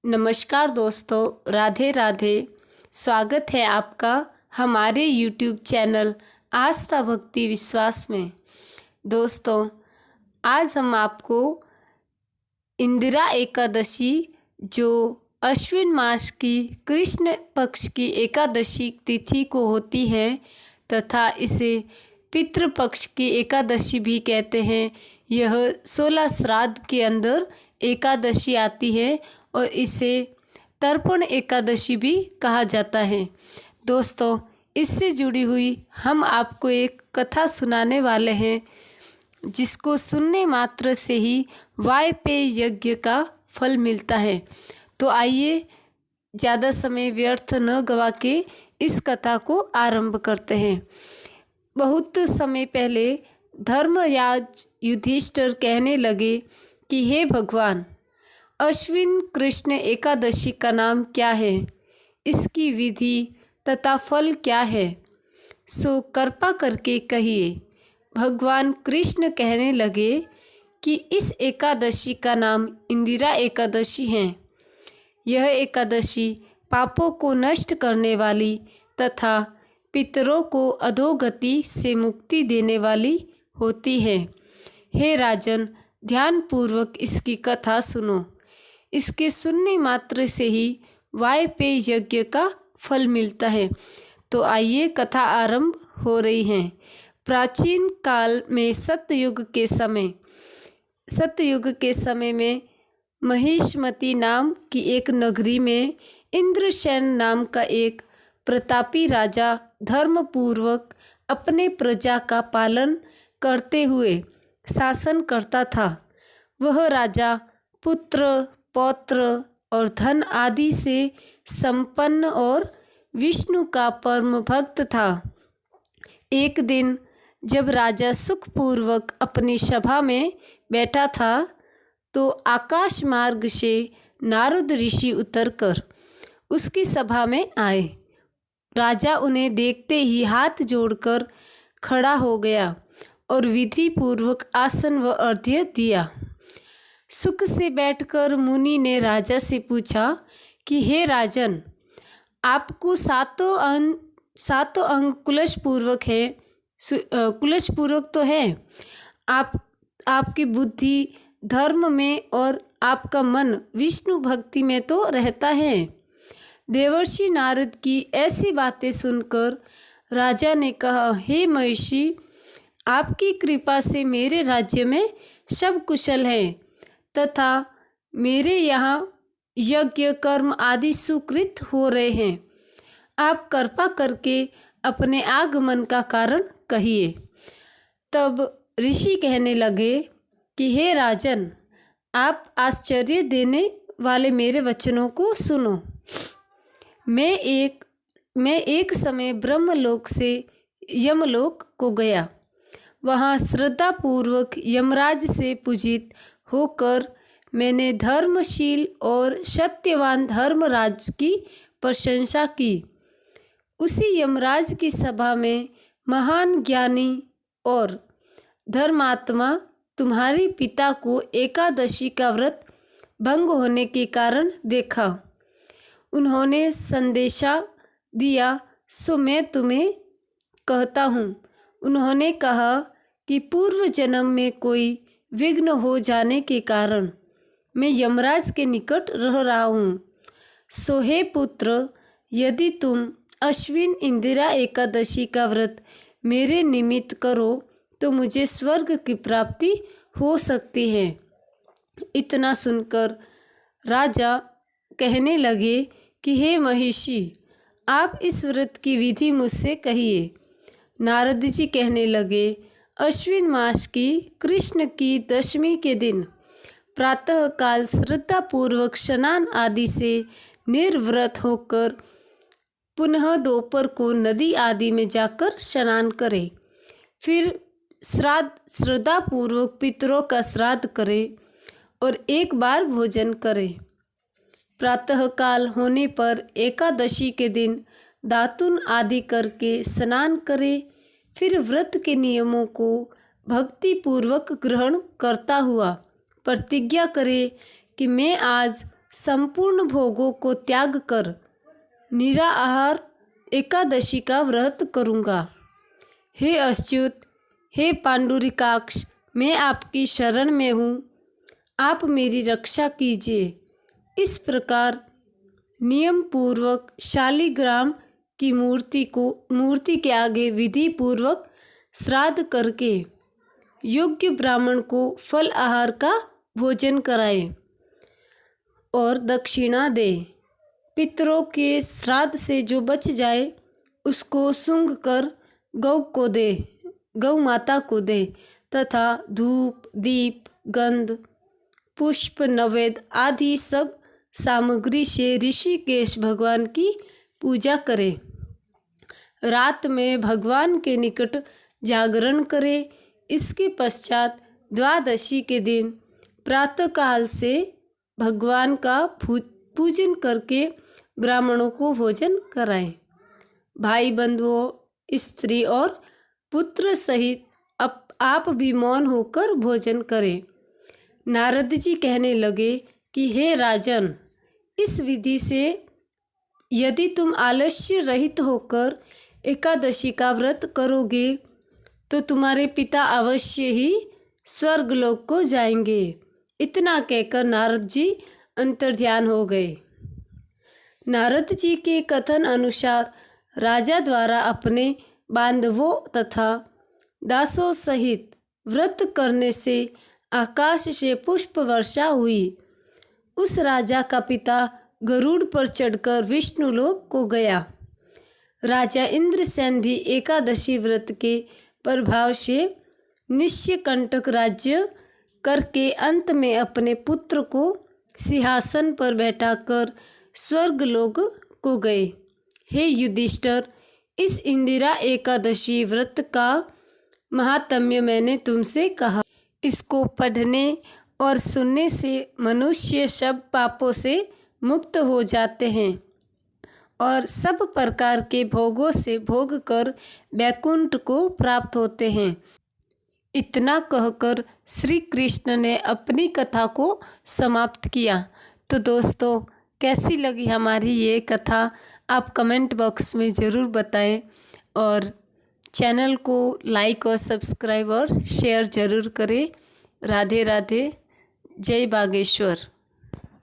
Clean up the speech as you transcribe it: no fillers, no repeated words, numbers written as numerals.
नमस्कार दोस्तों, राधे राधे। स्वागत है आपका हमारे YouTube चैनल आस्था भक्ति विश्वास में। दोस्तों, आज हम आपको इंदिरा एकादशी, जो अश्विन मास की कृष्ण पक्ष की एकादशी तिथि को होती है तथा इसे पितृपक्ष की एकादशी भी कहते हैं। यह 16 श्राद्ध के अंदर एकादशी आती है और इसे तर्पण एकादशी भी कहा जाता है। दोस्तों, इससे जुड़ी हुई हम आपको एक कथा सुनाने वाले हैं, जिसको सुनने मात्र से ही वायपेय यज्ञ का फल मिलता है। तो आइए, ज़्यादा समय व्यर्थ न गवा के इस कथा को आरंभ करते हैं। बहुत समय पहले धर्मराज युधिष्ठिर कहने लगे कि हे भगवान, अश्विन कृष्ण एकादशी का नाम क्या है, इसकी विधि तथा फल क्या है, सो कृपा करके कहिए। भगवान कृष्ण कहने लगे कि इस एकादशी का नाम इंदिरा एकादशी है। यह एकादशी पापों को नष्ट करने वाली तथा पितरों को अधोगति से मुक्ति देने वाली होती है। हे राजन, ध्यानपूर्वक इसकी कथा सुनो। इसके सुनने मात्र से ही वायपेय यज्ञ का फल मिलता है। तो आइए, कथा आरंभ हो रही है। प्राचीन काल में सतयुग के समय में महिष्मती नाम की एक नगरी में इंद्रसेन नाम का एक प्रतापी राजा धर्मपूर्वक अपने प्रजा का पालन करते हुए शासन करता था। वह राजा पुत्र, पौत्र और धन आदि से संपन्न और विष्णु का परम भक्त था। एक दिन जब राजा सुखपूर्वक अपनी सभा में बैठा था, तो आकाश मार्ग से नारद ऋषि उतरकर उसकी सभा में आए। राजा उन्हें देखते ही हाथ जोड़कर खड़ा हो गया और विधि पूर्वक आसन व अर्घ्य दिया। सुख से बैठकर मुनि ने राजा से पूछा कि हे राजन, आपको सातों अंग कुलशपूर्वक है, कुलशपूर्वक तो है। आपकी बुद्धि धर्म में और आपका मन विष्णु भक्ति में तो रहता है। देवर्षि नारद की ऐसी बातें सुनकर राजा ने कहा, हे महिषी, आपकी कृपा से मेरे राज्य में सब कुशल है तथा मेरे यहाँ यज्ञ कर्म आदि सुकृत हो रहे हैं। आप कृपा करके अपने आगमन का कारण कहिए। तब ऋषि कहने लगे कि हे राजन, आप आश्चर्य देने वाले मेरे वचनों को सुनो। मैं एक समय ब्रह्मलोक से यमलोक को गया। वहाँ श्रद्धापूर्वक यमराज से पूजित होकर मैंने धर्मशील और सत्यवान धर्मराज की प्रशंसा की। उसी यमराज की सभा में महान ज्ञानी और धर्मात्मा तुम्हारे पिता को एकादशी का व्रत भंग होने के कारण देखा। उन्होंने संदेशा दिया, सो मैं तुम्हें कहता हूँ। उन्होंने कहा कि पूर्व जन्म में कोई विघ्न हो जाने के कारण मैं यमराज के निकट रह रहा हूँ। सो हे पुत्र, यदि तुम अश्विन इंदिरा एकादशी का व्रत मेरे निमित्त करो तो मुझे स्वर्ग की प्राप्ति हो सकती है। इतना सुनकर राजा कहने लगे कि हे महिषी, आप इस व्रत की विधि मुझसे कहिए। नारद जी कहने लगे, अश्विन मास की कृष्ण की दशमी के दिन प्रातःकाल श्रद्धापूर्वक स्नान आदि से निर्व्रत होकर पुनः दोपहर को नदी आदि में जाकर स्नान करें। फिर श्रद्धापूर्वक पितरों का श्राद्ध करें और एक बार भोजन करें। प्रातःकाल होने पर एकादशी के दिन दातुन आदि करके स्नान करें। फिर व्रत के नियमों को भक्ति पूर्वक ग्रहण करता हुआ प्रतिज्ञा करे कि मैं आज संपूर्ण भोगों को त्याग कर निराहार एकादशी का व्रत करूँगा। हे अच्युत, हे पांडुरिकाक्ष, मैं आपकी शरण में हूँ, आप मेरी रक्षा कीजिए। इस प्रकार नियम पूर्वक शालिग्राम की मूर्ति के आगे विधि पूर्वक श्राद्ध करके योग्य ब्राह्मण को फल आहार का भोजन कराए और दक्षिणा दे। पितरों के श्राद्ध से जो बच जाए उसको सूंघ कर गौ माता को दे तथा धूप, दीप, गंध, पुष्प, नैवेद्य आदि सब सामग्री से ऋषिकेश भगवान की पूजा करे। रात में भगवान के निकट जागरण करे। इसके पश्चात द्वादशी के दिन प्रातःकाल से भगवान का पूजन करके ब्राह्मणों को भोजन कराएं। भाई बंधुओं, स्त्री और पुत्र सहित आप भी मौन होकर भोजन करें। नारद जी कहने लगे कि हे राजन, इस विधि से यदि तुम आलस्य रहित होकर एकादशी का व्रत करोगे तो तुम्हारे पिता अवश्य ही स्वर्गलोक को जाएंगे। इतना कहकर नारद जी अंतर्ध्यान हो गए। नारद जी के कथन अनुसार राजा द्वारा अपने बांधवों तथा दासों सहित व्रत करने से आकाश से पुष्प वर्षा हुई। उस राजा का पिता गरुड़ पर चढ़कर विष्णुलोक को गया। राजा इंद्रसेन भी एकादशी व्रत के प्रभाव से निश्यकंटक राज्य करके अंत में अपने पुत्र को सिंहासन पर बैठाकर स्वर्गलोक को गए। हे युधिष्ठिर, इस इंदिरा एकादशी व्रत का महात्म्य मैंने तुमसे कहा। इसको पढ़ने और सुनने से मनुष्य सब पापों से मुक्त हो जाते हैं और सब प्रकार के भोगों से भोग कर वैकुंठ को प्राप्त होते हैं। इतना कहकर श्री कृष्ण ने अपनी कथा को समाप्त किया। तो दोस्तों, कैसी लगी हमारी ये कथा आप कमेंट बॉक्स में ज़रूर बताएं और चैनल को लाइक और सब्सक्राइब और शेयर ज़रूर करें। राधे राधे, जय बागेश्वर।